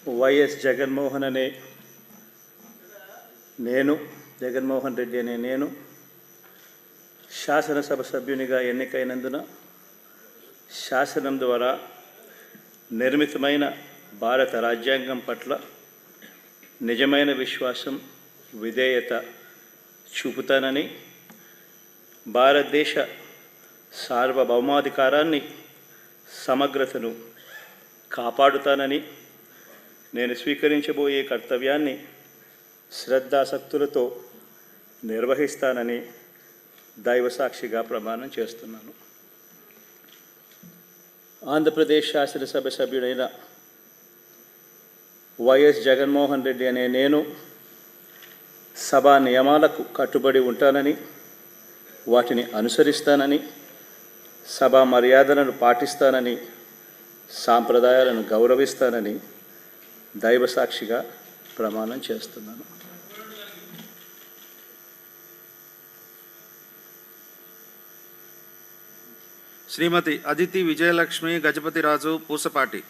YS Jaganmohan అనే నేను జగన్మోహన్ రెడ్డి అనే నేను శాసనసభ సభ్యునిగా ఎన్నికైనందున శాసనం ద్వారా నిర్మితమైన భారత రాజ్యాంగం పట్ల నిజమైన విశ్వాసం విధేయత చూపుతానని, భారతదేశ సార్వభౌమాధికారాన్ని సమగ్రతను కాపాడుతానని, నేను స్వీకరించబోయే కర్తవ్యాన్ని శ్రద్ధాసక్తులతో నిర్వహిస్తానని దైవసాక్షిగా ప్రమాణం చేస్తున్నాను. ఆంధ్రప్రదేశ్ శాసనసభ సభ్యుడైన వైఎస్ జగన్మోహన్ రెడ్డి అనే నేను సభా నియమాలకు కట్టుబడి ఉంటానని, వాటిని అనుసరిస్తానని, సభా మర్యాదలను పాటిస్తానని, సాంప్రదాయాలను గౌరవిస్తానని దైవసాక్షిగా ప్రమాణం చేస్తున్నాను. శ్రీమతి అదితి విజయలక్ష్మి గజపతిరాజు పూసపాటి.